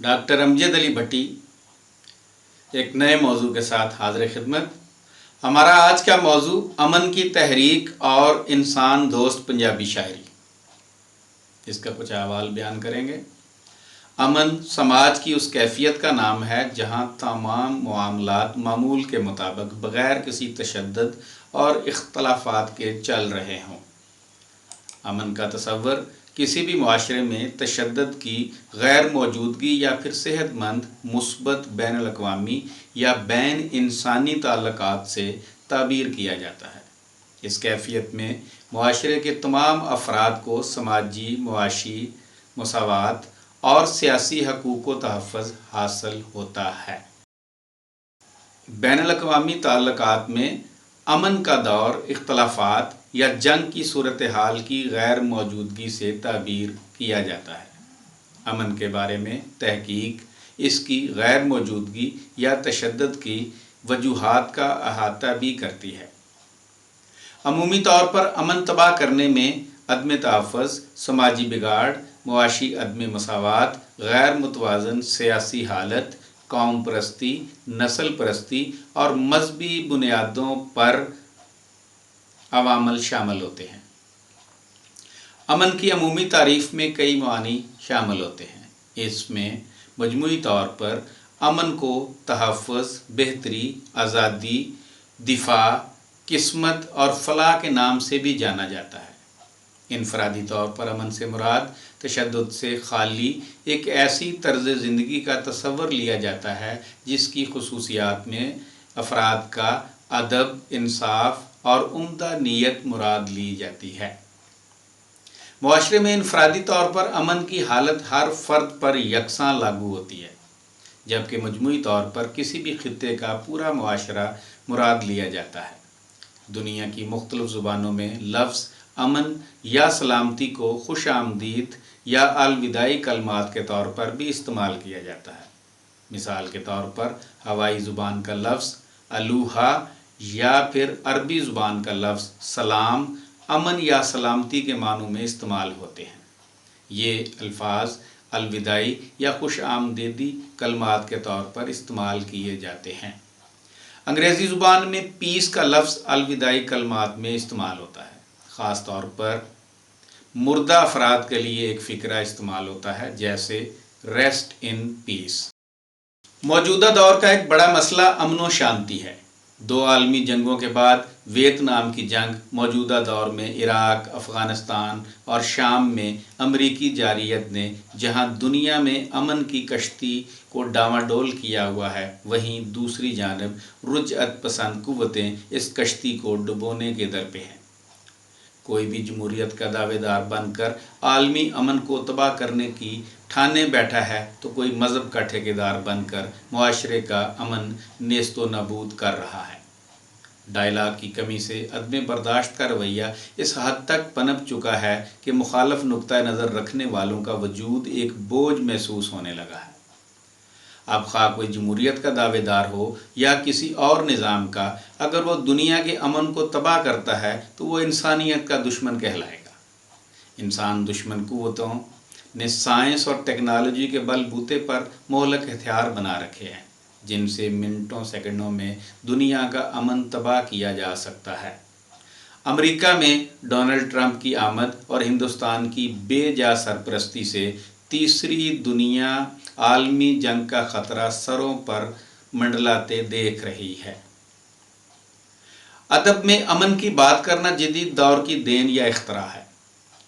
Doctor امجد علی بھٹی ایک نئے موضوع کے ساتھ حاضر خدمت۔ ہمارا آج کا موضوع امن کی تحریک اور انسان دوست پنجابی شاعری، اس کا کچھ احوال بیان کریں گے۔ امن سماج کی اس کیفیت کا نام ہے جہاں تمام معاملات معمول کے مطابق بغیر کسی تشدد اور اختلافات کے چل رہے ہوں۔ امن کا تصور کسی بھی معاشرے میں تشدد کی غیر موجودگی یا پھر صحت مند مثبت بین الاقوامی یا بین انسانی تعلقات سے تعبیر کیا جاتا ہے۔ اس کیفیت میں معاشرے کے تمام افراد کو سماجی، معاشی مساوات اور سیاسی حقوق و تحفظ حاصل ہوتا ہے۔ بین الاقوامی تعلقات میں امن کا دور اختلافات یا جنگ کی صورتحال کی غیر موجودگی سے تعبیر کیا جاتا ہے۔ امن کے بارے میں تحقیق اس کی غیر موجودگی یا تشدد کی وجوہات کا احاطہ بھی کرتی ہے۔ عمومی طور پر امن تباہ کرنے میں عدم تحفظ، سماجی بگاڑ، معاشی عدم مساوات، غیر متوازن سیاسی حالت، قوم پرستی، نسل پرستی اور مذہبی بنیادوں پر عوامل شامل ہوتے ہیں۔ امن کی عمومی تعریف میں کئی معنی شامل ہوتے ہیں۔ اس میں مجموعی طور پر امن کو تحفظ، بہتری، آزادی، دفاع، قسمت اور فلاح کے نام سے بھی جانا جاتا ہے۔ انفرادی طور پر امن سے مراد تشدد سے خالی ایک ایسی طرز زندگی کا تصور لیا جاتا ہے جس کی خصوصیات میں افراد کا ادب، انصاف اور عمدہ نیت مراد لی جاتی ہے۔ معاشرے میں انفرادی طور پر امن کی حالت ہر فرد پر یکساں لاگو ہوتی ہے، جبکہ مجموعی طور پر کسی بھی خطے کا پورا معاشرہ مراد لیا جاتا ہے۔ دنیا کی مختلف زبانوں میں لفظ امن یا سلامتی کو خوش آمدید یا الوداعی کلمات کے طور پر بھی استعمال کیا جاتا ہے۔ مثال کے طور پر ہوائی زبان کا لفظ الوہا یا پھر عربی زبان کا لفظ سلام امن یا سلامتی کے معنوں میں استعمال ہوتے ہیں۔ یہ الفاظ الوداعی یا خوش آمدیدی کلمات کے طور پر استعمال کیے جاتے ہیں۔ انگریزی زبان میں پیس کا لفظ الوداعی کلمات میں استعمال ہوتا ہے۔ خاص طور پر مردہ افراد کے لیے ایک فقرہ استعمال ہوتا ہے، جیسے ریسٹ ان پیس۔ موجودہ دور کا ایک بڑا مسئلہ امن و شانتی ہے۔ دو عالمی جنگوں کے بعد ویتنام کی جنگ، موجودہ دور میں عراق، افغانستان اور شام میں امریکی جارحیت نے جہاں دنیا میں امن کی کشتی کو ڈاواڈول کیا ہوا ہے، وہیں دوسری جانب رجعت پسند قوتیں اس کشتی کو ڈبونے کے در پہ ہیں۔ کوئی بھی جمہوریت کا دعوے دار بن کر عالمی امن کو تباہ کرنے کی ٹھانے بیٹھا ہے تو کوئی مذہب کا ٹھیکیدار بن کر معاشرے کا امن نیست و نابود کر رہا ہے۔ ڈائلاگ کی کمی سے عدم برداشت کا رویہ اس حد تک پنپ چکا ہے کہ مخالف نقطہ نظر رکھنے والوں کا وجود ایک بوجھ محسوس ہونے لگا ہے۔ اب خواہ کوئی جمہوریت کا دعوے دار ہو یا کسی اور نظام کا، اگر وہ دنیا کے امن کو تباہ کرتا ہے تو وہ انسانیت کا دشمن کہلائے گا۔ انسان دشمن قوتوں نے سائنس اور ٹیکنالوجی کے بل بوتے پر مہلک ہتھیار بنا رکھے ہیں، جن سے منٹوں سیکنڈوں میں دنیا کا امن تباہ کیا جا سکتا ہے۔ امریکہ میں ڈونلڈ ٹرمپ کی آمد اور ہندوستان کی بے جا سرپرستی سے تیسری دنیا عالمی جنگ کا خطرہ سروں پر منڈلاتے دیکھ رہی ہے۔ ادب میں امن کی بات کرنا جدید دور کی دین یا اختراع ہے۔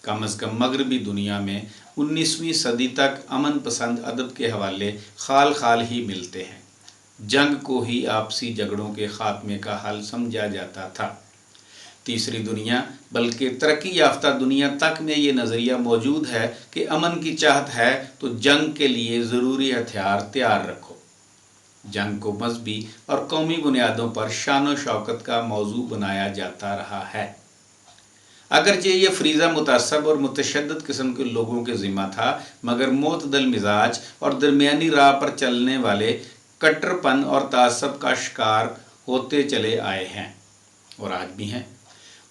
کم از کم مغربی دنیا میں 19ویں صدی تک امن پسند ادب کے حوالے خال خال ہی ملتے ہیں۔ جنگ کو ہی آپسی جھگڑوں کے خاتمے کا حل سمجھا جاتا تھا۔ تیسری دنیا بلکہ ترقی یافتہ دنیا تک میں یہ نظریہ موجود ہے کہ امن کی چاہت ہے تو جنگ کے لیے ضروری ہتھیار تیار رکھو۔ جنگ کو مذہبی اور قومی بنیادوں پر شان و شوکت کا موضوع بنایا جاتا رہا ہے۔ اگرچہ یہ فریضہ متعصب اور متشدد قسم کے لوگوں کے ذمہ تھا، مگر معتدل مزاج اور درمیانی راہ پر چلنے والے کٹر پن اور تعصب کا شکار ہوتے چلے آئے ہیں اور آج بھی ہیں۔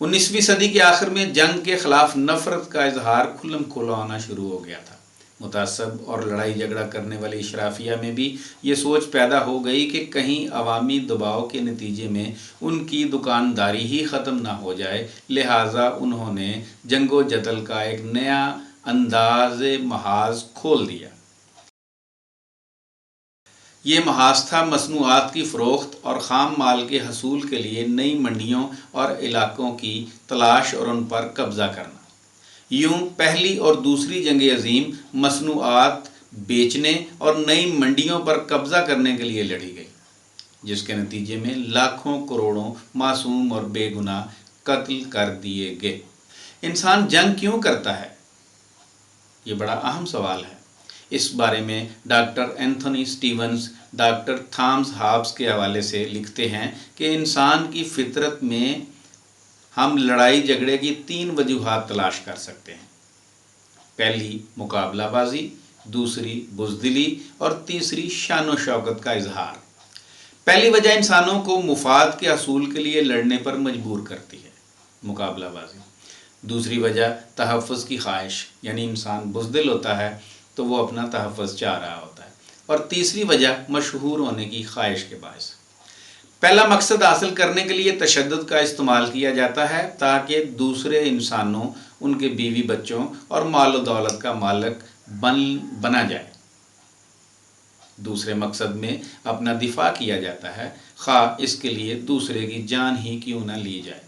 19ویں صدی کے آخر میں جنگ کے خلاف نفرت کا اظہار کھلم کھلا ہونا شروع ہو گیا تھا۔ متعصب اور لڑائی جھگڑا کرنے والے اشرافیہ میں بھی یہ سوچ پیدا ہو گئی کہ کہیں عوامی دباؤ کے نتیجے میں ان کی دکانداری ہی ختم نہ ہو جائے، لہٰذا انہوں نے جنگ و جدل کا ایک نیا انداز محاذ کھول دیا۔ یہ محاذ تھا مصنوعات کی فروخت اور خام مال کے حصول کے لیے نئی منڈیوں اور علاقوں کی تلاش اور ان پر قبضہ کرنا۔ یوں پہلی اور دوسری جنگ عظیم مصنوعات بیچنے اور نئی منڈیوں پر قبضہ کرنے کے لیے لڑی گئی، جس کے نتیجے میں لاکھوں کروڑوں معصوم اور بے گناہ قتل کر دیے گئے۔ انسان جنگ کیوں کرتا ہے؟ یہ بڑا اہم سوال ہے۔ اس بارے میں doctor Anthony Stevens doctor Thomas Hobbes کے حوالے سے لکھتے ہیں کہ انسان کی فطرت میں ہم لڑائی جھگڑے کی 3 وجوہات تلاش کر سکتے ہیں۔ پہلی مقابلہ بازی، دوسری بزدلی اور تیسری شان و شوکت کا اظہار۔ پہلی وجہ انسانوں کو مفاد کے حصول کے لیے لڑنے پر مجبور کرتی ہے، مقابلہ بازی۔ دوسری وجہ تحفظ کی خواہش، یعنی انسان بزدل ہوتا ہے تو وہ اپنا تحفظ چاہ رہا ہوتا ہے۔ اور تیسری وجہ مشہور ہونے کی خواہش کے باعث۔ پہلا مقصد حاصل کرنے کے لیے تشدد کا استعمال کیا جاتا ہے تاکہ دوسرے انسانوں، ان کے بیوی بچوں اور مال و دولت کا مالک بنا جائے۔ دوسرے مقصد میں اپنا دفاع کیا جاتا ہے، خواہ اس کے لیے دوسرے کی جان ہی کیوں نہ لی جائے۔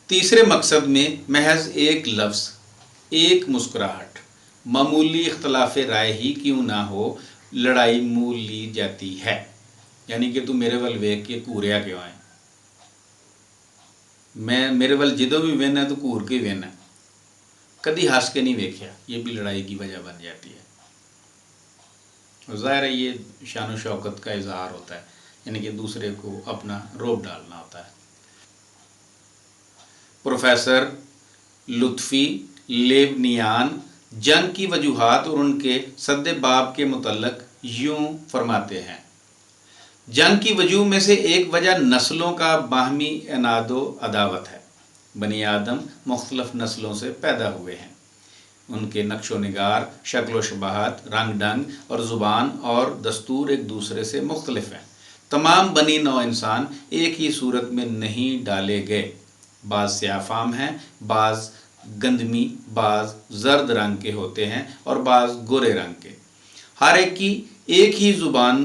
تیسرے مقصد میں محض ایک لفظ، ایک مسکراہٹ، معمولی اختلاف رائے ہی کیوں نہ ہو، لڑائی مول لی جاتی ہے۔ یعنی کہ تو میرے ول ویک کے کوریا کیوں آئے، میں میرے ول جدوں بھی وینا تو کور کے وینا، کدی ہنس کے نہیں ویکھیا، یہ بھی لڑائی کی وجہ بن جاتی ہے۔ ظاہر ہے یہ شان و شوکت کا اظہار ہوتا ہے، یعنی کہ دوسرے کو اپنا روب ڈالنا ہوتا ہے۔ پروفیسر لطفی لیونیان جنگ کی وجوہات اور ان کے سد باب کے متعلق یوں فرماتے ہیں: جنگ کی وجوہ میں سے ایک وجہ نسلوں کا باہمی عناد و عداوت ہے۔ بنی آدم مختلف نسلوں سے پیدا ہوئے ہیں، ان کے نقش و نگار، شکل و شباہت، رنگ ڈھنگ اور زبان اور دستور ایک دوسرے سے مختلف ہیں۔ تمام بنی نوع انسان ایک ہی صورت میں نہیں ڈالے گئے، بعض سیاہ فام ہیں، بعض گندمی، بعض زرد رنگ کے ہوتے ہیں اور بعض گورے رنگ کے۔ ہر ایک کی ایک ہی زبان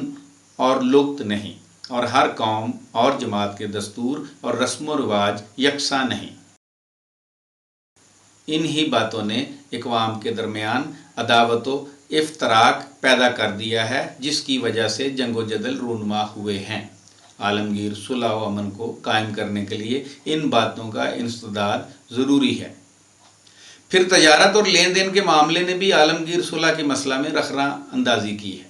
اور لغت نہیں، اور ہر قوم اور جماعت کے دستور اور رسم و رواج یکساں نہیں۔ انہی باتوں نے اقوام کے درمیان عداوت و افتراق پیدا کر دیا ہے، جس کی وجہ سے جنگ و جدل رونما ہوئے ہیں۔ عالمگیر صلح و امن کو قائم کرنے کے لیے ان باتوں کا انسداد ضروری ہے۔ پھر تجارت اور لین دین کے معاملے نے بھی عالمگیر صلح کے مسئلہ میں رخنہ اندازی کی ہے۔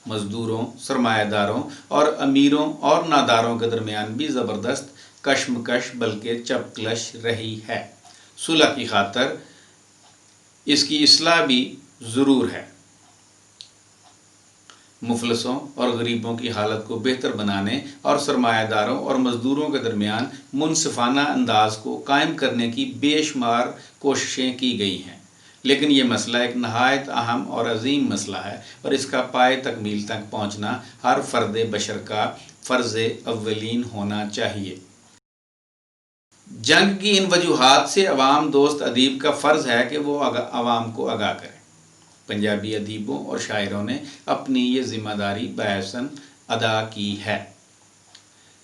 مزدوروں، سرمایہ داروں اور امیروں اور ناداروں کے درمیان بھی زبردست کشمکش بلکہ چپکلش رہی ہے۔ صلح کی خاطر اس کی اصلاح بھی ضرور ہے۔ مفلسوں اور غریبوں کی حالت کو بہتر بنانے اور سرمایہ داروں اور مزدوروں کے درمیان منصفانہ انداز کو قائم کرنے کی بے شمار کوششیں کی گئی ہیں، لیکن یہ مسئلہ ایک نہایت اہم اور عظیم مسئلہ ہے اور اس کا پائے تکمیل تک پہنچنا ہر فرد بشر کا فرض اولین ہونا چاہیے۔ جنگ کی ان وجوہات سے عوام دوست ادیب کا فرض ہے کہ وہ عوام کو آگاہ کرے۔ پنجابی ادیبوں اور شاعروں نے اپنی یہ ذمہ داری بحسن ادا کی ہے۔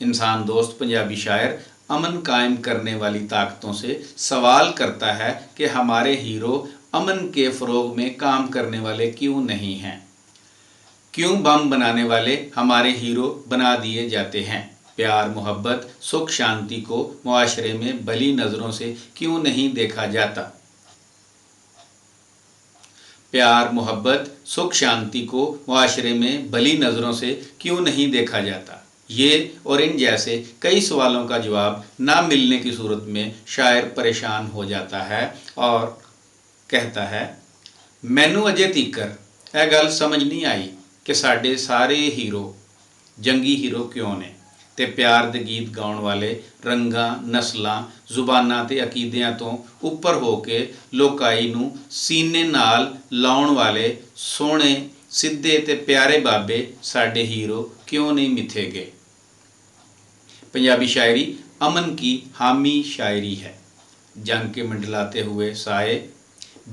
انسان دوست پنجابی شاعر امن قائم کرنے والی طاقتوں سے سوال کرتا ہے کہ ہمارے ہیرو امن کے فروغ میں کام کرنے والے کیوں نہیں ہیں؟ کیوں بم بنانے والے ہمارے ہیرو بنا دیے جاتے ہیں؟ پیار، محبت، سکھ شانتی کو معاشرے میں بھلی نظروں سے کیوں نہیں دیکھا جاتا؟ پیار، محبت، سکھ شانتی کو معاشرے میں بھلی نظروں سے کیوں نہیں دیکھا جاتا؟ یہ اور ان جیسے کئی سوالوں کا جواب نہ ملنے کی صورت میں شاعر پریشان ہو جاتا ہے اور کہتا ہے: مینوں اجے تیکر ਇਹ ਗੱਲ ਸਮਝ ਨਹੀਂ ਆਈ ਕਿ ਸਾਡੇ ਸਾਰੇ ਹੀਰੋ ਜੰਗੀ ਹੀਰੋ ਕਿਉਂ ਨੇ ਤੇ ਪਿਆਰ ਦੇ ਗੀਤ ਗਾਉਣ ਵਾਲੇ ਰੰਗਾਂ, ਨਸਲਾਂ, ਜ਼ੁਬਾਨਾਂ ਤੇ ਅਕੀਦਿਆਂ ਤੋਂ ਉੱਪਰ ਹੋ ਕੇ ਲੋਕਾਈ ਨੂੰ ਸੀਨੇ ਨਾਲ ਲਾਉਣ ਵਾਲੇ ਸੋਹਣੇ, ਸਿੱਧੇ ਤੇ ਪਿਆਰੇ ਬਾਬੇ ਸਾਡੇ ਹੀਰੋ क्यों नहीं मिथे गए। पंजाबी शायरी अमन की हामी शायरी है। जंग के मंडलाते हुए साए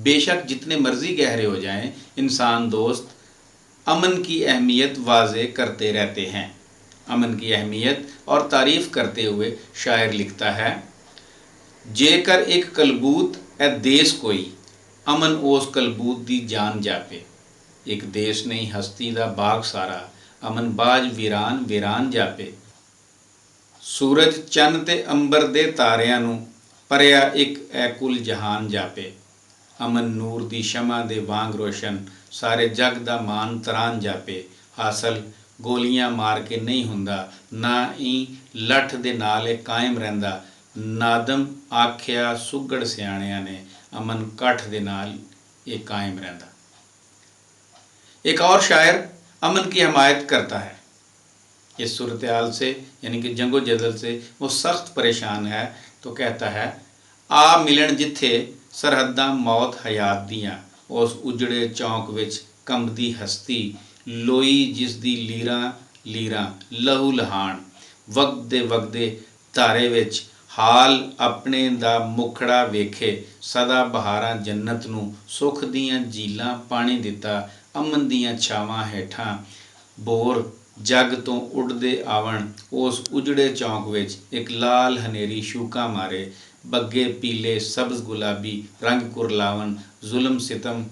बेशक जितने मर्जी गहरे हो जाएं, इंसान दोस्त अमन की अहमियत वाज़े करते रहते हैं। अमन की अहमियत और तारीफ़ करते हुए शायर लिखता है, जेकर एक कलबूत ए देश कोई, अमन उस कलबूत दी जान जापे। एक देश नहीं हस्ती दा बाग सारा, अमन बाज वीरान वीरान जापे। सूरज चंद ते अंबर दे तारियां नूं परिया एक ऐ कुल जहान जापे। अमन नूर दी शमा दे वांग रोशन, सारे जग दा मान तरान जापे। हासल गोलियां मार के नहीं हुंदा, ना ही लठ दे नाल कायम रहिंदा। नादम आख्या सुगड़ सियाणियां ने, अमन कठ दे नाल ये कायम रहिंदा। एक और शायर अमन की हमायत करता है। इस सूरत हाल से यानी कि जंगो जदल से वो सख्त परेशान है, तो कहता है, आ मिलन जिथे सरहदां मौत हयात दियां, उस उजड़े चौंक विच कंबदी हस्ती, लोई जिस दी लीरां लीरां लहू लहान। वगदे वगदे धारे विच हाल अपने दा मुखड़ा वेखे, सदा बहारां जन्नत नूं सुख दियां झीलां पानी दिता। अमन दियां छावां हेठां बोर जग तो उड़दे आवण, उस उजड़े चौंक विच एक लाल हनेरी शूका मारे। बग्गे पीले सब्ज गुलाबी रंग कुरलावन, जुल्म सितम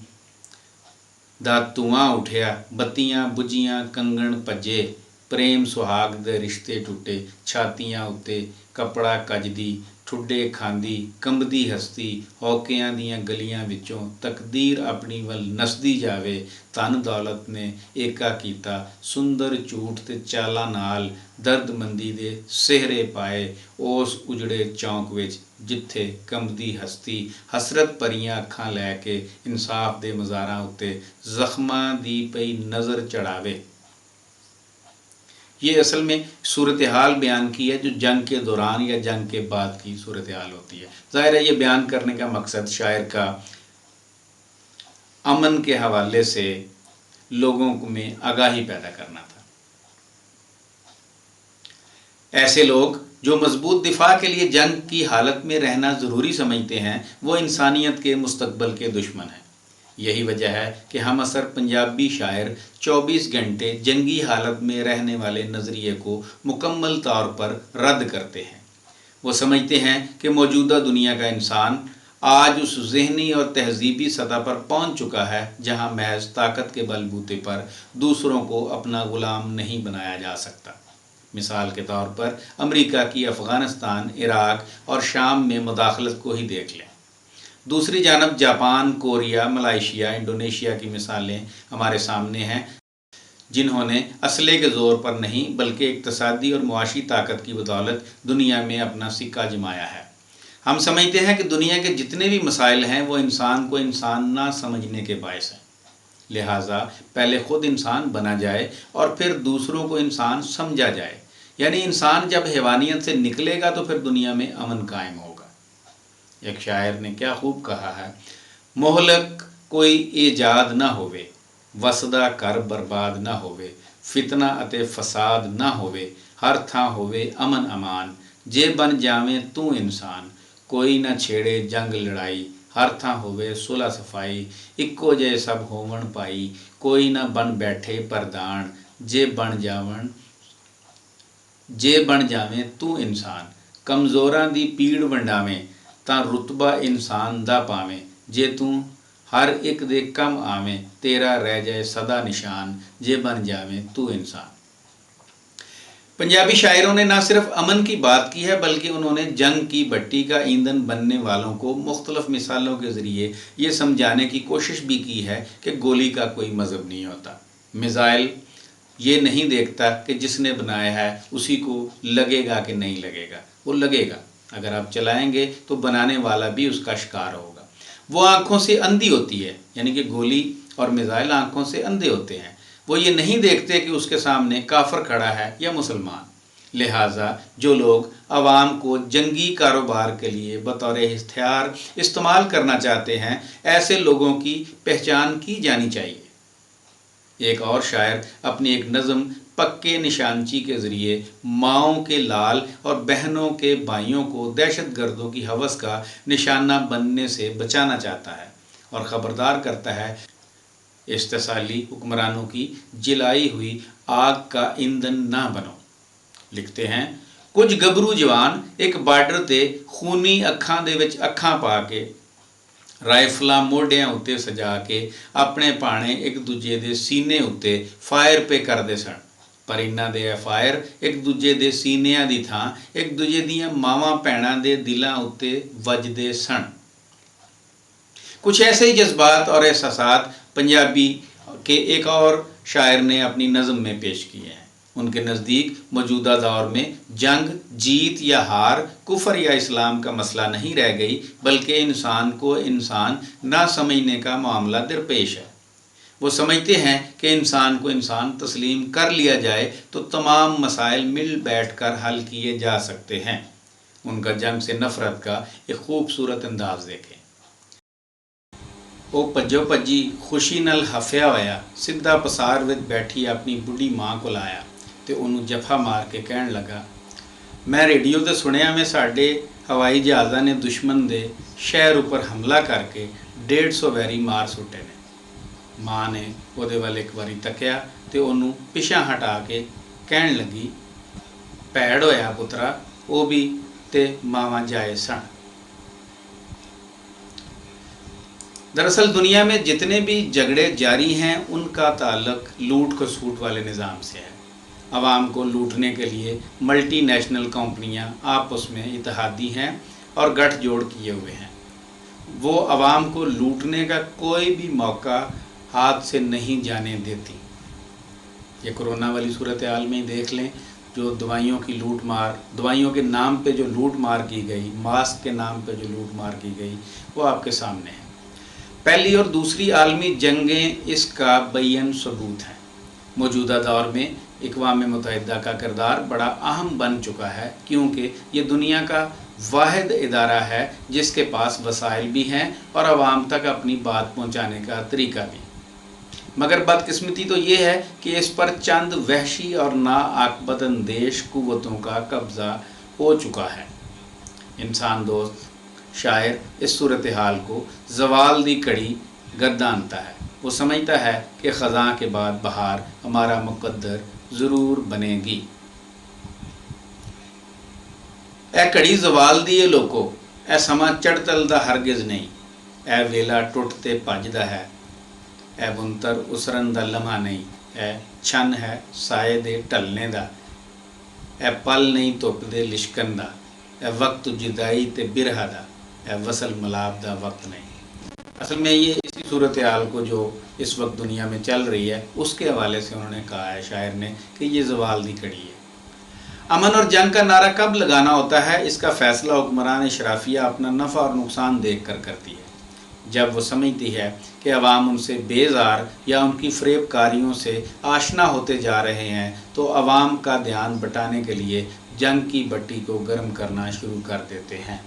दा धुआं उठिया। बत्तियां बुझियां कंगण भजे, प्रेम सुहाग दे रिश्ते टुटे। छातियां उत्ते कपड़ा कजदी, ठुड्डे खांदी कंबदी हस्ती। हौकियां दियां गलियां विचों तकदीर अपनी वल नसदी जावे। धन दौलत ने एका कीता, सुंदर झूठ ते चालां नाल दर्दमंदी दे सेहरे पाए। उस उजड़े चौंक विच जिथे कंबदी हस्ती हसरत भरियां अखां लैके इंसाफ दे मज़ारां उत्ते जख्मां दी पई नज़र चढ़ावे। ये असल में सूरत हाल बयान की है जो जंग के दौरान या जंग के बाद की सूरत हाल होती है। ज़ाहिर है ये बयान करने का मकसद शायर का अमन के हवाले से लोगों में आगाही पैदा करना था। ऐसे लोग जो मजबूत दिफा के लिए जंग की हालत में रहना ज़रूरी समझते हैं, वो इंसानियत के मुस्तकबल के दुश्मन हैं। यही वजह है कि हम असर पंजाबी शायर 24 घंटे जंगी हालत में रहने वाले नज़रिए को मुकम्मल तौर पर रद्द करते हैं। वो समझते हैं कि मौजूदा दुनिया का इंसान आज उस ज़हनी और तहजीबी सतह पर पहुंच चुका है जहां महज ताकत के बलबूते पर दूसरों को अपना ग़ुलाम नहीं बनाया जा सकता। मिसाल के तौर पर अमेरिका की अफ़गानिस्तान, इराक और शाम में मुदाखलत को ही देख लें। दूसरी जानब जापान, कोरिया, मलाइशिया, इंडोनेशिया की मिसालें हमारे सामने हैं, जिन्होंने असले के ज़ोर पर नहीं बल्कि इक़्तिसादी और मुआशी ताकत की बदौलत दुनिया में अपना सिक्का जमाया है। हम समझते हैं कि दुनिया के जितने भी मसाइल हैं वो इंसान को इंसान ना समझने के बायस हैं। लिहाजा पहले ख़ुद इंसान बना जाए और फिर दूसरों को इंसान समझा जाए। यानी इंसान जब हैवानियत से निकलेगा तो फिर दुनिया में अमन कायम होगा। एक शायर ने क्या खूब कहा है, मोहलक कोई ईजाद ना होवे, वसदा कर बर्बाद ना होवे, फितना अते फसाद ना होवे, हर थां होवे अमन अमान। जे बन जावें तू इंसान, कोई ना छेड़े जंग लड़ाई, हर थां होवे सुलह सफाई। इक्को जे सब होवन पाई, कोई ना बन बैठे प्रधान। जे बन जावें तू इंसान, कमज़ोरां दी पीड़ वंडावें, तां रुतबा इंसान दा पावें। जे तू हर एक दे कम आवें, तेरा रह जाए सदा निशान। जे बन जावें तू इंसान। पंजाबी शायरों ने न सिर्फ अमन की बात की है बल्कि उन्होंने जंग की भट्टी का ईंधन बनने वालों को मुख्तलिफ मिसालों के ज़रिए ये समझाने की कोशिश भी की है कि गोली का कोई मज़हब नहीं होता। मिसाइल ये नहीं देखता कि जिसने बनाया है उसी को लगेगा कि नहीं लगेगा, वो लगेगा। अगर आप चलाएंगे तो बनाने वाला भी उसका शिकार होगा। वो आँखों से अंधी होती है, यानी कि गोली और मिसाइल आँखों से अंधे होते हैं। वो ये नहीं देखते कि उसके सामने काफिर खड़ा है या मुसलमान, लिहाजा जो लोग आवाम को जंगी कारोबार के लिए बतौर हथियार इस्तेमाल करना चाहते हैं, ऐसे लोगों की पहचान की जानी चाहिए। एक और शायर अपनी एक नज़म पक्के निशानची के ज़रिए माओं के लाल और बहनों के भाइयों को दहशत गर्दों की हवस का निशाना बनने से बचाना चाहता है और ख़बरदार करता है, इस्तेसाली हुक्मरानों की जिलाई हुई आग का ईंधन ना बनो। लिखते हैं, कुछ गबरू जवान एक बार्डर ते खूनी अखां दे विच अखां पा के ਰਾਈਫਲਾਂ ਮੋਢਿਆਂ ਉੱਤੇ ਸਜਾ ਕੇ ਆਪਣੇ ਭਾਣੇ ਇੱਕ ਦੂਜੇ ਦੇ ਸੀਨੇ ਉੱਤੇ ਫਾਇਰ ਪੇ ਕਰਦੇ ਸਨ, ਪਰ ਇਹਨਾਂ ਦੇ ਇਹ ਫਾਇਰ ਇੱਕ ਦੂਜੇ ਦੇ ਸੀਨਿਆਂ ਦੀ ਥਾਂ ਇੱਕ ਦੂਜੇ ਦੀਆਂ ਮਾਵਾਂ ਭੈਣਾਂ ਦੇ ਦਿਲਾਂ ਉੱਤੇ ਵੱਜਦੇ ਸਨ। कुछ ऐसे ही जज्बात और एहसासात पंजाबी के एक और शायर ने अपनी नज़म में पेश किए हैं। उनके नज़दीक मौजूदा दौर में जंग जीत या हार कुफर या इस्लाम का मसला नहीं रह गई, बल्कि इंसान को इंसान ना समझने का मामला दरपेश है। वो समझते हैं कि इंसान को इंसान तस्लीम कर लिया जाए तो तमाम मसाइल मिल बैठ कर हल किए जा सकते हैं। उनका जंग से नफ़रत का एक खूबसूरत अंदाज़ देखें। ਉਹ ਭੱਜੋ ਭੱਜੀ ਖੁਸ਼ੀ ਨਾਲ ਹਫਿਆ ਹੋਇਆ ਸਿੱਧਾ ਪਸਾਰ ਵਿੱਚ ਬੈਠੀ ਆਪਣੀ ਬੁੱਢੀ ਮਾਂ ਕੋਲ ਆਇਆ ਤੇ ਉਹਨੂੰ ਜਫਾ ਮਾਰ ਕੇ ਕਹਿਣ ਲੱਗਾ, ਮੈਂ ਰੇਡੀਓ ਤੇ ਸੁਣਿਆ ਮੈਂ ਸਾਡੇ ਹਵਾਈ ਜਹਾਜ਼ਾਂ ਨੇ ਦੁਸ਼ਮਣ ਦੇ ਸ਼ਹਿਰ ਉੱਪਰ ਹਮਲਾ ਕਰਕੇ 150 ਵੈਰੀ ਮਾਰ ਸੁੱਟੇ ਨੇ। ਮਾਂ ਨੇ ਉਹਦੇ ਵੱਲ ਇੱਕ ਵਾਰੀ ਤੱਕਿਆ ਤੇ ਉਹਨੂੰ ਪਿਛਾਂ ਹਟਾ ਕੇ ਕਹਿਣ ਲੱਗੀ, ਭੈੜ ਹੋਇਆ ਪੁੱਤਰਾ, ਉਹ ਵੀ ਤੇ ਮਾਵਾਂ ਜਾਏ ਸਨ। दरअसल दुनिया में जितने भी झगड़े जारी हैं उनका ताल्लुक लूट खसूट वाले निज़ाम से है। आवाम को लूटने के लिए मल्टी नेशनल कंपनियां आपस में इत्तेहादी हैं और गठजोड़ किए हुए हैं। वो आवाम को लूटने का कोई भी मौका हाथ से नहीं जाने देती। ये कोरोना वाली सूरत हाल में ही देख लें, जो दवाइयों की लूट मार, दवाइयों के नाम पे जो लूट मार की गई, मास्क के नाम पे जो लूट मार की गई, वो आपके सामने है। पहली और दूसरी आलमी जंगें इसका बैन सबूत हैं। मौजूदा दौर में अक़वाम मुत्तहिदा का किरदार बड़ा अहम बन चुका है, क्योंकि ये दुनिया का वाहिद इदारा है जिसके पास वसाइल भी हैं और आवाम तक अपनी बात पहुंचाने का तरीका भी। मगर बदकिस्मती तो ये है कि इस पर चंद वहशी और नाआक़बत अंदेश क़ुव्वतों का कब्ज़ा हो चुका है। इंसान दोस्त शायर इस सूरत हाल को ज़वाल दी कड़ी गर्दानता है। वो समझता है कि ख़ज़ां के बाद बहार हमारा मुक़द्दर ज़रूर बनेगी। ए कड़ी ज़वाल दी ए लोको, ए समा चढ़तलदा हरगिज़ नहीं, ए वेला टुटते भजदा है, ए बुंतर उसरन दा लम्हा नहीं, ए छन है साए दे ढलने दा, ए पल नहीं धुप दे लिशकन दा, ए वक्त जुदाई ते बिरहा दा, वसल मलाब दा वक्त नहीं। असल में ये इसी सूरत हाल को जो इस वक्त दुनिया में चल रही है उसके हवाले से उन्होंने कहा है शायर ने कि ये ज़वाल दी कड़ी है। अमन और जंग का नारा कब लगाना होता है, इसका फ़ैसला हुक्मरान शराफिया अपना नफ़ा और नुकसान देख कर करती है। जब वो समझती है कि अवाम उनसे बेजार या उनकी फ़रेबकारियों से आशना होते जा रहे हैं तो अवाम का ध्यान बटाने के लिए जंग की भट्टी को गर्म करना शुरू कर देते हैं।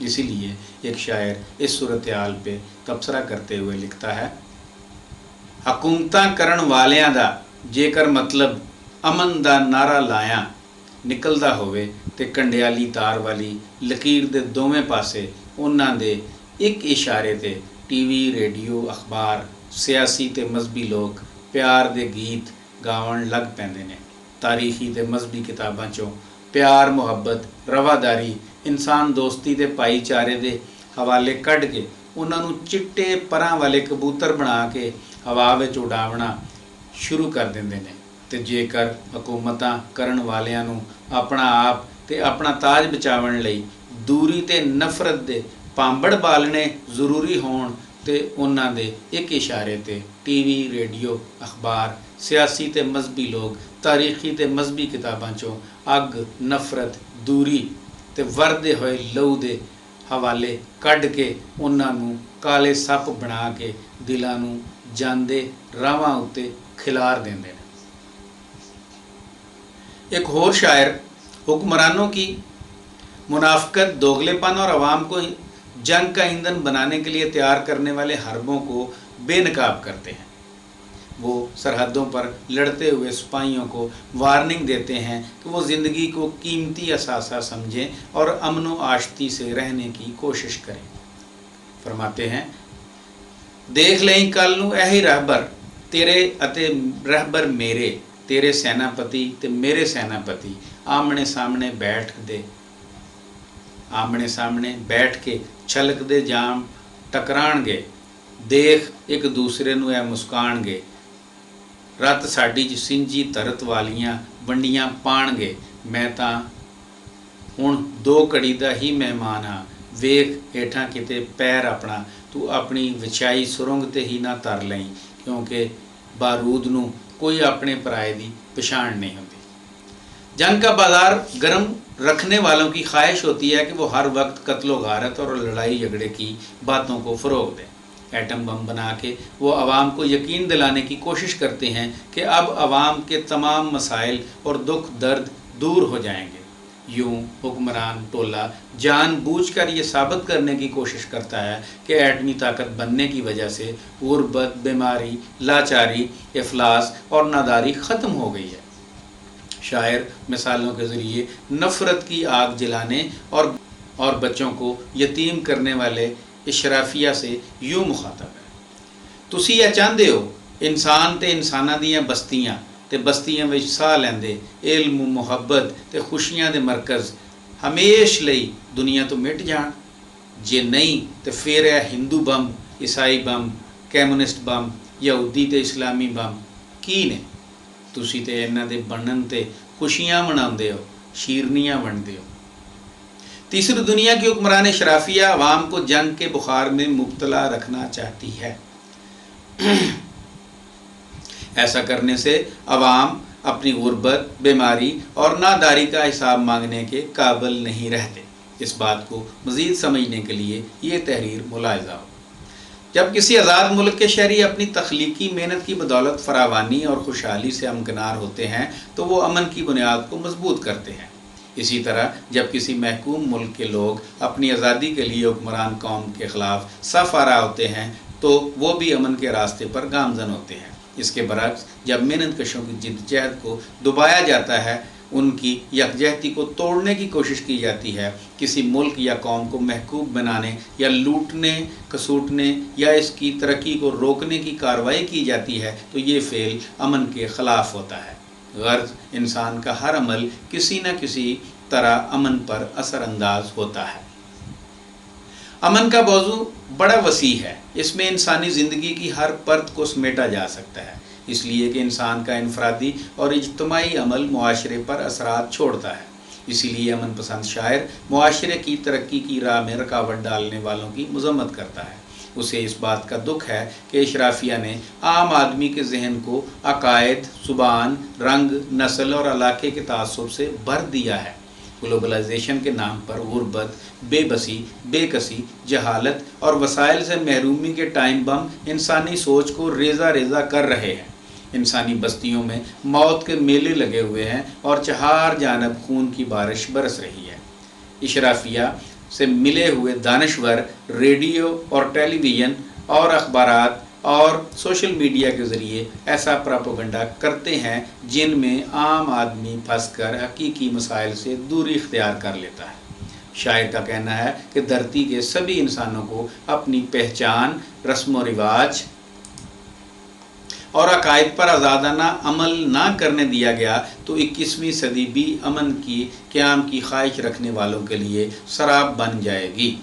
इसीलिए एक शायर इस सूरत हाल पे तबसरा करते हुए लिखता है, हकूमतां करन वालियां दा जेकर मतलब अमन दा नारा लाया निकलदा होवे ते कंडियाली तार वाली लकीर दे दोवें पासे उन्हां दे एक इशारे ते टीवी रेडियो अखबार सियासी ते मजहबी लोग प्यार दे गीत गावन लग पैंदे ने। तारीखी ते मजहबी किताबां चों प्यार मुहब्बत रवादारी इंसान दोस्ती ते भाईचारे दे हवाले कढ़ के उन्होंने चिट्टे परां वाले कबूतर बना के हवा विच उड़ावना शुरू कर देंदे ने। ते जेकर हुकूमतां करन वालियां नूं अपना आप ते अपना ताज बचावन लई दूरी ते नफरत दे भांबड़ बालने जरूरी होण ते उन्हां दे एक इशारे ते टीवी रेडियो अखबार सियासी ते मजहबी लोग तारीखी ते मजहबी किताबां चों अग नफरत दूरी ते वरदे होए लहू दे हवाले कढ़ के उन्हां नूं काले सप बना के दिलां नूं ਜਾਂਦੇ ਰਾਵਾਂ ਉੱਤੇ ਖਿਲਾਰ ਦਿੰਦੇ ਨੇ। एक होर शायर हुक्मरानों की मुनाफकत, दोगलेपन और अवाम को जंग का ईंधन बनाने के लिए तैयार करने वाले हरबों को बेनकाब करते हैं। वो सरहदों पर लड़ते हुए सिपाहियों को वार्निंग देते हैं कि वो ज़िंदगी को कीमती असासा समझें और अमन व आशती से रहने की कोशिश करें। फरमाते हैं, देख लें कल नूं यही रहबर तेरे अते रहबर मेरे, तेरे सैनापति ते मेरे सैनापति आमने सामने बैठ के छलकदे जाम टकराणगे, देख एक दूसरे नूं ऐ मुस्काणगे, रत साडी च सिंजी तरत वालियां वंडियां पाणगे, मैं तां हुण दो घड़ी दा ही मेहमान हाँ, वेख हेठां किते पैर अपना, तू अपनी विछाई सुरंग ते ही ना तर लई, क्योंकि बारूद नूं कोई अपने पराए दी पछाण नहीं होती। जंग का बाजार गर्म रखने वालों की ख्वाहिश होती है कि वो हर वक्त कत्लो गारत और लड़ाई झगड़े की बातों को फ़रोग़ दें। एटम बम बना के वो आवाम को यकीन दिलाने की कोशिश करते हैं कि अब आवाम के तमाम मसाइल और दुख दर्द दूर हो जाएंगे। यूँ हुक्मरान टोला जानबूझकर ये साबित करने की कोशिश करता है कि एटमी ताकत बनने की वजह से गुर्बत, बीमारी, लाचारी, इफलास और नादारी ख़त्म हो गई है। शायर मिसालों के ज़रिए नफ़रत की आग जलाने और बच्चों को यतीम करने वाले इशराफिया से यूँ मुखातब है, तुसी यह चाहते हो इंसान ते इंसानां दियां बस्तियां ते बस्तियां विच साह लैंदे इल्म, मुहब्बत ते खुशियां दे मरकज़ हमेश लई दुनिया तो मिट जाण, जे नहीं तो फिर यह हिंदू बम, ईसाई बम, कम्युनिस्ट बम, यहूदी ते इस्लामी बम की ने? तुसी ते इन्हां दे बनन ते खुशियां मनाउंदे हो, शीरनियां वंडदे हो। तीसरी दुनिया की हुक्मरान शराफिया अवाम को जंग के बुखार में मुब्तला रखना चाहती है। ऐसा करने से अवाम अपनी गुर्बत, बीमारी और नादारी का हिसाब मांगने के काबिल नहीं रहते। इस बात को मज़ीद समझने के लिए ये तहरीर मुलाहिज़ा हो। जब किसी आज़ाद मुल्क के शहरी अपनी तख्लीकी मेहनत की बदौलत फरावानी और खुशहाली से हमकिनार होते हैं तो वो अमन की बुनियाद को मजबूत करते हैं। इसी तरह जब किसी महकूम मुल्क के लोग अपनी आज़ादी के लिए हुक्मरान कौम के ख़िलाफ़ सफ़ आरा होते हैं तो वो भी अमन के रास्ते पर गामज़न होते हैं। इसके बरक्स जब मेहनत कशों की जिद्दजहद को दबाया जाता है, उनकी यकजहती को तोड़ने की कोशिश की जाती है, किसी मुल्क या कौम को महकूब बनाने या लूटने, कसूटने या इसकी तरक्की को रोकने की कार्रवाई की जाती है तो ये फ़ेल अमन के ख़िलाफ़ होता है। गर्ज इंसान का हर अमल किसी न किसी तरह अमन पर असरअंदाज होता है। अमन का मौजू बड़ा वसी है, इसमें इंसानी ज़िंदगी की हर परत को समेटा जा सकता है, इसलिए कि इंसान का इनफरादी और इज्तमाई अमल मुआशरे पर असरात छोड़ता है। इसीलिए अमन पसंद शायर मुआशरे की तरक्की की राह में रुकावट डालने वालों की मज़म्मत करता है। उसे इस बात का दुख है कि इशराफिया ने आम आदमी के जहन को अकायद, ज़ुबान, रंग, नस्ल और इलाके के तासुब से भर दिया है। ग्लोबलाइजेशन के नाम पर गुर्बत, बेबसी, बेकसी, जहालत और वसाइल से महरूमी के टाइम बम इंसानी सोच को रेज़ा रेज़ा कर रहे हैं। इंसानी बस्तियों में मौत के मेले लगे हुए हैं और चार जानब खून की बारिश बरस रही है। इशराफिया से मिले हुए दानश्वर रेडियो और टेलीविज़न और अखबारात और सोशल मीडिया के ज़रिए ऐसा प्रोपेगेंडा करते हैं जिनमें आम आदमी फंसकर हकीकी मसाइल से दूरी इख्तियार कर लेता है। शायर का कहना है कि धरती के सभी इंसानों को अपनी पहचान, रस्म व रिवाज और अकायद पर आज़ादाना अमल ना करने दिया गया तो 21वीं सदी भी अमन की क़याम की ख्वाहिश रखने वालों के लिए शराब बन जाएगी,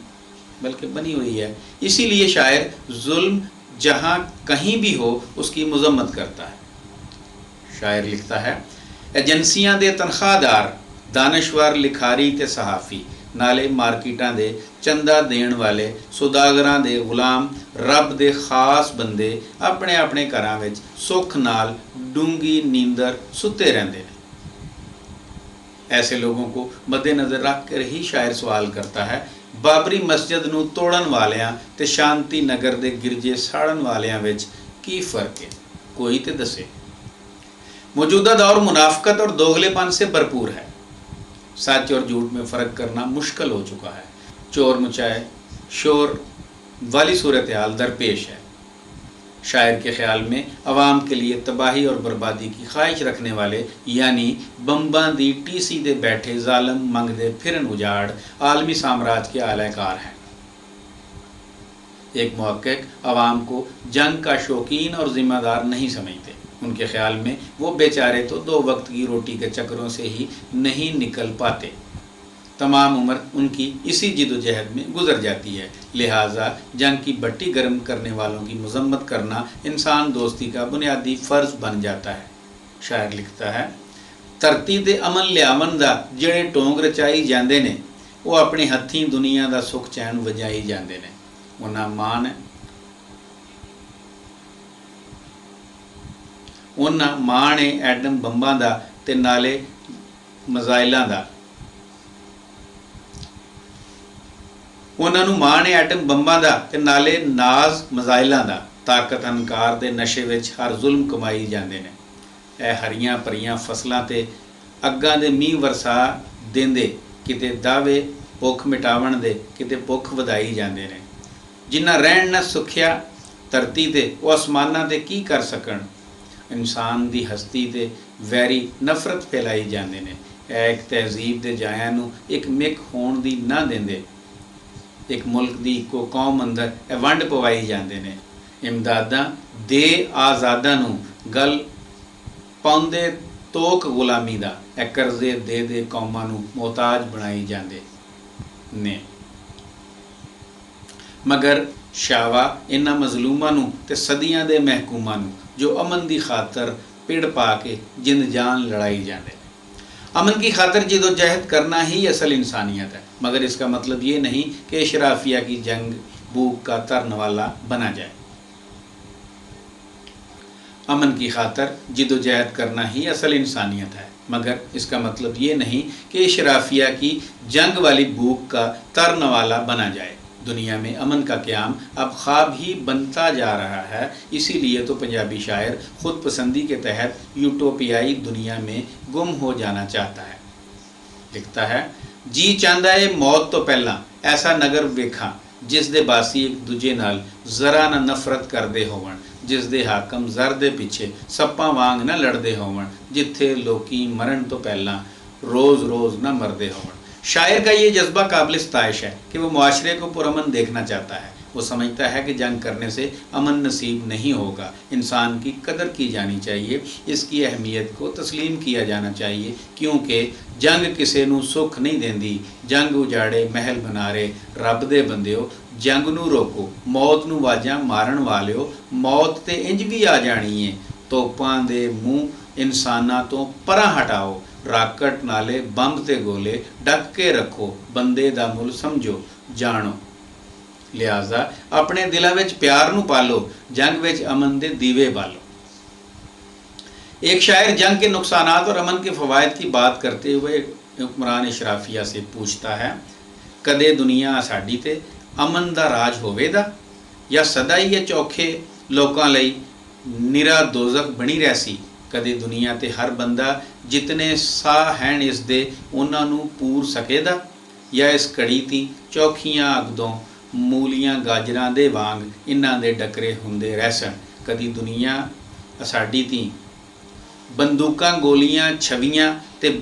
बल्कि बनी हुई है। इसीलिए शायर जुल्म जहाँ कहीं भी हो उसकी मज़म्मत करता है। शायर लिखता है, एजेंसियां दे तनख्वाहदार, दानश्वर, लिखारी ते सहाफ़ी, नाले मार्केटां दे चंदा देण वाले, सौदागरां दे गुलाम, रब दे खास बंदे अपने अपने घरां विच सुख नाल डूंगी नींदर सुते रहंदे ने। ऐसे लोगों को मद्देनज़र रख कर ही शायर सवाल करता है, बाबरी मस्जिद नूं तोड़न वालियां ते शांति नगर दे गिरजे साड़न वालियां विच की फ़र्क है? कोई ते दसे। मौजूदा दौर मुनाफकत और दोगलेपन से भरपूर है। सच और झूठ में फ़र्क करना मुश्किल हो चुका है। चोर मचाए शोर वाली सूरत हाल दरपेश है। शायर के ख्याल में अवाम के लिए तबाही और बर्बादी की ख्वाहिश रखने वाले यानी बम्बां दी टीसी दे बैठे जालम मंगदे फिरन उजाड़ आलमी साम्राज्य के आलाकार हैं। एक मुहक्किक अवाम को जंग का शौकीन और ज़िम्मेदार नहीं समझते। उनके ख्याल में वो बेचारे तो 2 वक्त की रोटी के चक्करों से ही नहीं निकल पाते। तमाम उम्र उनकी इसी जिदोजहद में गुजर जाती है। लिहाजा जंग की भट्टी गर्म करने वालों की मजम्मत करना इंसान दोस्ती का बुनियादी फ़र्ज बन जाता है। शायर लिखता है, धरती दे अमन लियावन दा ਜਿਹੜੇ ਢੋਂਗ ਰਚਾਈ ਜਾਂਦੇ ਨੇ ਉਹ ਆਪਣੇ ਹੱਥੀਂ ਦੁਨੀਆ ਦਾ ਸੁੱਖ ਚੈਨ ਵਜਾਈ ਜਾਂਦੇ ਨੇ। ਉਹਨਾਂ ਮਾਣ ਹੈ ਐਟਮ ਬੰਬਾਂ ਦਾ ਤੇ ਨਾਲੇ ਮਿਜ਼ਾਈਲਾਂ ਦਾ। ਉਹਨਾਂ ਨੂੰ ਮਾਣ ਹੈ ਐਟਮ ਬੰਬਾਂ ਦਾ ਤੇ ਨਾਲੇ ਨਾਜ਼ ਮਿਜ਼ਾਈਲਾਂ ਦਾ। ਤਾਕਤ ਹੰਕਾਰ ਦੇ ਨਸ਼ੇ ਵਿੱਚ ਹਰ ਜ਼ੁਲਮ ਕਮਾਈ ਜਾਂਦੇ ਨੇ। ਇਹ ਹਰੀਆਂ ਭਰੀਆਂ ਫਸਲਾਂ ਤੇ ਅੱਗਾਂ ਦੇ ਮੀਂਹ ਵਰਸਾ ਦਿੰਦੇ, ਕਿਤੇ ਦਾਅਵੇ ਭੁੱਖ ਮਿਟਾਵਣ ਦੇ, ਕਿਤੇ ਭੁੱਖ ਵਧਾਈ ਜਾਂਦੇ ਨੇ। ਜਿਨ੍ਹਾਂ ਰਹਿਣ ਨਾ ਸੁੱਖਿਆ ਧਰਤੀ ਤੇ ਉਹ ਅਸਮਾਨਾਂ ਤੇ ਕੀ ਕਰ ਸਕਣ। ਇਨਸਾਨ ਦੀ ਹਸਤੀ ਤੇ ਵੈਰੀ ਨਫ਼ਰਤ ਫੈਲਾਈ ਜਾਂਦੇ ਨੇ। ਇਹ ਇੱਕ ਤਹਿਜ਼ੀਬ ਦੇ ਜਾਇਆਂ ਨੂੰ ਇੱਕ ਮਿਕ ਹੋਣ ਦੀ ਨਾ ਦਿੰਦੇ। ਇੱਕ ਮੁਲਕ ਦੀ ਇੱਕੋ ਕੌਮ ਅੰਦਰ ਇਹ ਵੰਡ ਪਵਾਈ ਜਾਂਦੇ ਨੇ। ਇਮਦਾਦਾਂ ਦੇ ਆਜ਼ਾਦਾਂ ਨੂੰ ਗਲ ਪਾਉਂਦੇ ਤੋਕ ਗੁਲਾਮੀ ਦਾ। ਇਹ ਕਰਜ਼ੇ ਦੇ ਕੌਮਾਂ ਨੂੰ ਮੁਹਤਾਜ ਬਣਾਈ ਜਾਂਦੇ ਨੇ। ਮਗਰ ਸ਼ਾਵਾ ਇਹਨਾਂ ਮਜ਼ਲੂਮਾਂ ਨੂੰ ਤੇ ਸਦੀਆਂ ਦੇ ਮਹਿਕੂਮਾਂ ਨੂੰ ਜੋ ਅਮਨ ਦੀ ਖਾਤਰ ਪਿੜ ਪਾ ਕੇ ਜਿੰਦ ਜਾਨ ਲੜਾਈ ਜਾਂਦੇ ਨੇ। अमन की खातर जिदोजहद करना ही असल इंसानियत है, मगर इसका मतलब ये नहीं कि इशराफिया की जंग भूख का तरन वाला बना जाए। अमन की खातर जिदोजहद करना ही असल इंसानियत है, मगर इसका मतलब ये नहीं कि इशराफिया की जंग वाली भूख का तरन वाला बना जाए। दुनिया में अमन का क़याम अब ख्वाब ही बनता जा रहा है। इसीलिए तो पंजाबी शायर ख़ुद पसंदी के तहत यूटोपियाई दुनिया में गुम हो जाना चाहता है। लिखता है, जी चाहता है मौत तो पहला ऐसा नगर वेखा जिस दे बासी एक दूजे नाल ज़रा ना नफरत करते होवन, जिस दे हाकम ज़र दे पिछे सप्पां वांग ना लड़ते होवन, जिथे लोकी मरण तो पहला रोज़ रोज़ ना मरते होवन। शायर का ये जज्बा काबिल सताइश है कि वो मुआशरे को पुरअमन देखना चाहता है। वो समझता है कि जंग करने से अमन नसीब नहीं होगा। इंसान की कदर की जानी चाहिए, इसकी अहमियत को तस्लीम किया जाना चाहिए, क्योंकि जंग किसी नूं सुख नहीं देंदी। जंग उजाड़े महल बनारे रब दे बंदिओ, जंग नूं रोको मौत नूं वाजां मारन वालिओ। मौत ते इंज भी आ जानी है, तोपां दे मूँह इंसानां तो परां हटाओ। राकट नाले बंब ते गोले ढक के रखो, बंदे दा मुल समझो जानो। लिहाजा अपने दिलों में प्यार नूं पालो, जंग विच अमन दे दीवे बालो। एक शायर जंग के नुकसानात और अमन के फ़वायद की बात करते हुए हुक्मरान इशराफिया से पूछता है, कदे दुनिया साडी ते अमन दा राज होवेगा या सदा ही ये चौखे लोकां लई निरा दोज़ख बनी रहसी। कदे दुनिया ते हर बंदा जितने साह हैं इस दे उन्हां नूं पूर सकेदा, या इस घड़ी ती चौखियां अगदों मूलियां गाजरां दे वांग इन्हां दे डकरे हुंदे रहसन। कदी दुनिया साडी ती बंदूकां गोलियां छवियां ते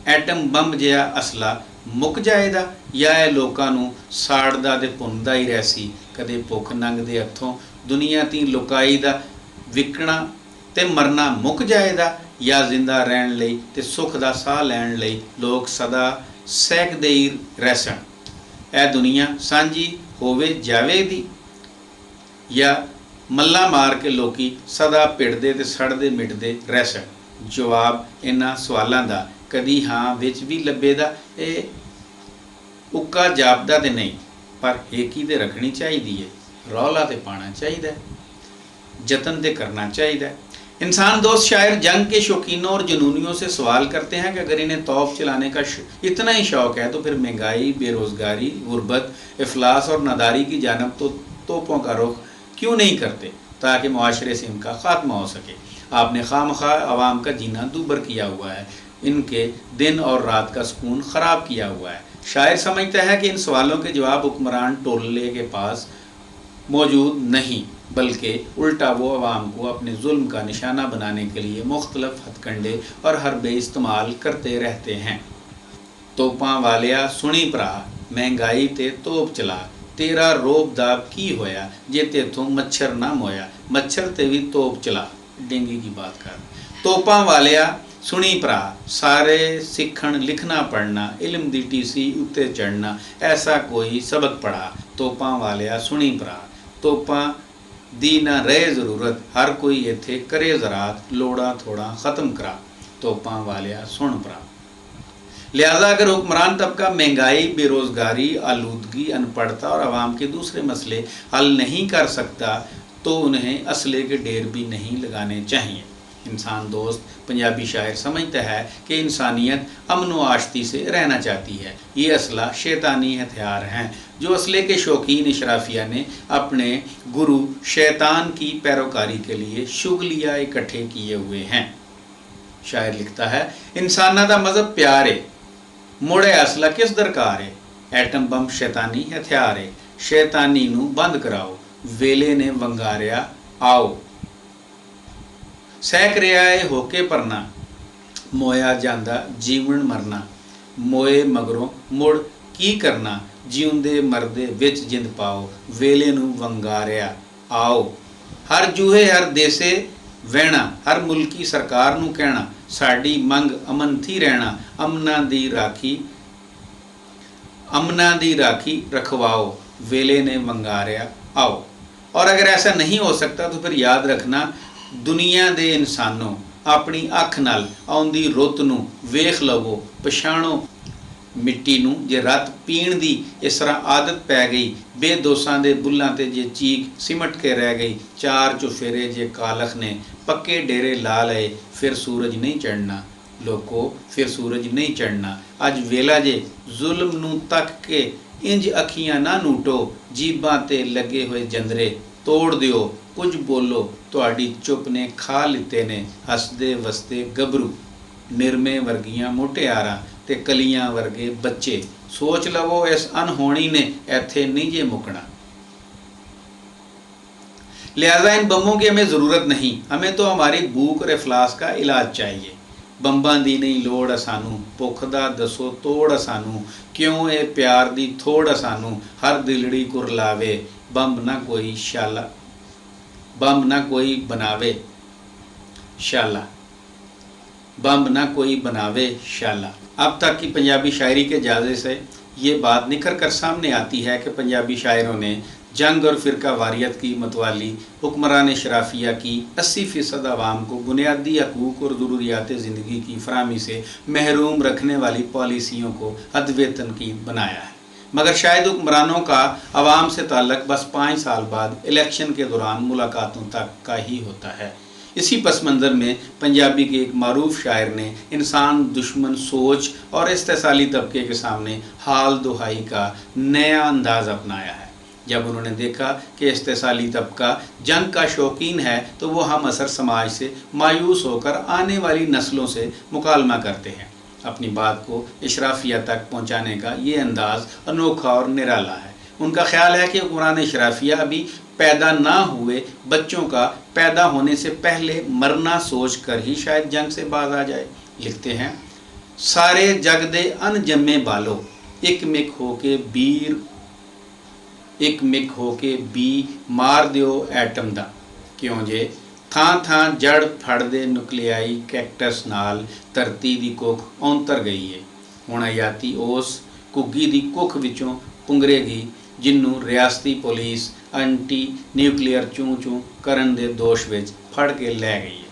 एटम बंब जिहा असला मुक जाएदा, या ਇਹ ਲੋਕਾਂ ਨੂੰ ਸਾੜਦਾ ਤੇ ਭੁੰਨਦਾ ਹੀ ਰਹਿਸੀ। ਕਦੇ ਭੁੱਖ ਨੰਗ ਦੇ ਹੱਥੋਂ ਦੁਨੀਆ ਤੀ ਲੁਕਾਈ ਦਾ ਵਿਕਣਾ ਤੇ ਮਰਨਾ ਮੁੱਕ ਜਾਏਦਾ, ਜਾਂ ਜ਼ਿੰਦਾ ਰਹਿਣ ਲਈ ਤੇ ਸੁੱਖ ਦਾ ਸਾਹ ਲੈਣ ਲਈ ਲੋਕ ਸਦਾ ਸਹਿਕਦੇ ਹੀ ਰਹਿਣ। ਇਹ ਦੁਨੀਆ ਸਾਂਝੀ ਹੋਵੇ ਜਾਵੇਗੀ, ਜਾਂ ਮੱਲਾ ਮਾਰ ਕੇ ਲੋਕੀ ਸਦਾ ਭਿੜਦੇ ਤੇ ਸੜਦੇ ਮਿਟਦੇ ਰਹਿਣ। ਜਵਾਬ ਇਹਨਾਂ ਸਵਾਲਾਂ ਦਾ ਕਦੀ ਹਾਂ ਵਿੱਚ ਵੀ ਲੱਭੇਦਾ। ਇਹ ਉੱਕਾ ਜਾਪਦਾ ਤੇ ਨਹੀਂ, ਪਰ ਹੇਕੀ ਤੇ ਰੱਖਣੀ ਚਾਹੀਦੀ ਹੈ। ਰੌਲਾ ਤੇ ਪਾਣਾ ਚਾਹੀਦਾ, जतन ते करना चाहिए। इंसान दोस्त शायर जंग के शौकीनों और जुनूनियों से सवाल करते हैं कि अगर इन्हें तौफ चलाने का इतना ही शौक़ है तो फिर महंगाई, बेरोज़गारी, गुर्बत, इफलास और नादारी की जानब तो तोपों का रुख क्यों नहीं करते, ताकि मुआशरे से इनका ख़ात्मा हो सके। आपने खामखा आवाम का जीना दूबर किया हुआ है। ان کے دن اور رات کا سکون خراب کیا ہوا ہے۔ شاعر سمجھتا ہے کہ ان سوالوں کے جواب حکمران ٹولے کے پاس موجود نہیں، بلکہ الٹا وہ عوام کو اپنے ظلم کا نشانہ بنانے کے لیے مختلف ہتھ کنڈے اور حربے استعمال کرتے رہتے ہیں۔ توپاں والیا سنی پرا، مہنگائی تے توپ چلا، تیرا روب داب کی ہویا، جے تیتھوں مچھر نہ مویا، مچھر تے بھی توپ چلا۔ ڈینگی کی بات کر۔ توپاں والیا سنی پرا، سارے سکھن لکھنا پڑھنا، علم دی ٹیسی اتے چڑھنا، ایسا کوئی سبق پڑھا۔ توپاں والیا سنی پرا، توپاں دی نہ رہے ضرورت، ہر کوئی ایتھے کرے زراعت، لوڑا تھوڑا ختم کرا۔ توپاں والیا سن پرا۔ لہذا اگر حکمران طبقہ مہنگائی، بے روزگاری، آلودگی، ان پڑھتا اور عوام کے دوسرے مسئلے حل نہیں کر سکتا تو انہیں اسلحے کے ڈھیر بھی نہیں لگانے چاہیے۔ انسان دوست پنجابی شاعر سمجھتا ہے کہ انسانیت امن و آشتی سے رہنا چاہتی ہے۔ یہ اسلحہ شیطانی ہتھیار ہیں جو اسلحے کے شوقین اشرافیہ نے اپنے گرو شیطان کی پیروکاری کے لیے شغلیہ اکٹھے کیے ہوئے ہیں۔ شاعر لکھتا ہے، انساناں دا مذہب پیار ہے، موڑے اسلحہ کس درکار ہے، ایٹم بم شیطانی ہتھیار ہے، شیطانی نو بند کراؤ، ویلے نے ونگاریا آؤ، سیک رہا ہے ہو کے پرنا، مویا جاندہ جیون مرنا، موئے مگروں مڑ کی کرنا، جیوندے مردے وچ جند پاؤ، ویلے نو ونگاریا آؤ، ہر جوہے ہر دیسے وہنا، ہر ملکی سرکار نو کہنا، ساڈی منگ امن تھی رہنا، امنا دی راکھی رکھواؤ، ویلے نے ونگاریا آؤ۔ اور اگر ایسا نہیں ہو سکتا تو پھر یاد رکھنا، دنیا دے انسانوں اپنی اکھ نال آؤندی رت نو ویکھ لوو، پچھاڑو مٹی نو، جے رت پین دی اس طرح عادت پی گئی، بے دوساں دے بلاں تے جے چیک سمٹ کے رہ گئی، چار چفیرے جے کالخ نے پکے ڈیرے لا لئے، پھر سورج نہیں چڑھنا، لوکو پھر سورج نہیں چڑھنا، اج ویلا جے ظلم نو تک کے انج اکھیاں نہ نوٹو، جیباں تے لگے ہوئے جندرے توڑ دیو، کچھ بولو تہاڈی چپ نے کھا لتے نے، ہسدے وسدے گبرو، نرمے ورگیاں موٹیاراں تے کلیاں ورگے بچے، سوچ لو اس انہونی نے ایتھے نہیں جے مکنا۔ لہذا ان بموں کی ہمیں ضرورت نہیں، ہمیں تو ہماری بھوک اور افلاس کا علاج چاہیے۔ بمباں دی نہیں لوڑ اسانوں، بھوک دا دسو توڑ اسانوں، کیوں اے پیار دی تھوڑ اسانوں، ہر دلڑی کرلاوے، بمب نہ کوئی بناوے شالا۔ اب تک کی پنجابی شاعری کے جائزے سے یہ بات نکھر کر سامنے آتی ہے کہ پنجابی شاعروں نے جنگ اور فرقہ واریت کی متوالی حکمران اشرافیہ کی 80% عوام کو بنیادی حقوق اور ضروریات زندگی کی فراہمی سے محروم رکھنے والی پالیسیوں کو ادویہ تنقید بنایا ہے، مگر شاید حکمرانوں کا عوام سے تعلق بس 5 سال بعد الیکشن کے دوران ملاقاتوں تک کا ہی ہوتا ہے۔ اسی پس منظر میں پنجابی کے ایک معروف شاعر نے انسان دشمن سوچ اور استحصالی طبقے کے سامنے حال دہائی کا نیا انداز اپنایا ہے۔ جب انہوں نے دیکھا کہ استحصالی طبقہ جنگ کا شوقین ہے تو وہ ہم اثر سماج سے مایوس ہو کر آنے والی نسلوں سے مکالمہ کرتے ہیں۔ اپنی بات کو اشرافیہ تک پہنچانے کا یہ انداز انوکھا اور نرالا ہے۔ ان کا خیال ہے کہ حکمران اشرافیہ ابھی پیدا نہ ہوئے بچوں کا پیدا ہونے سے پہلے مرنا سوچ کر ہی شاید جنگ سے باز آ جائے۔ لکھتے ہیں، سارے جگ دے ان جمے بالو، ایک مک ہو کے بی مار دیو ایٹم دا، کیوں جے تھاں تھاں جڑ پھڑ دے نکلیائی کیکٹس نال دھرتی دی ککھ اونتر گئی ہے، ہن حیاتی اس کگی دی ککھ وچوں پنگرے گی جنوں ریاستی پولیس اینٹی نیوکلیئر چوں چوں کرن دے دوش وچ پھڑ کے لے گئی ہے۔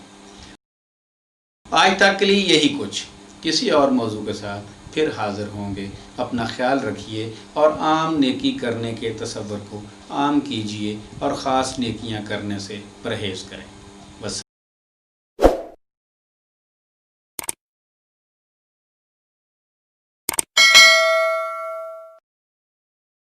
آج تک کے لیے یہی کچھ، کسی اور موضوع کے ساتھ پھر حاضر ہوں گے۔ اپنا خیال رکھیے اور عام نیکی کرنے کے تصور کو عام کیجیے اور خاص نیکیاں کرنے سے پرہیز کریں۔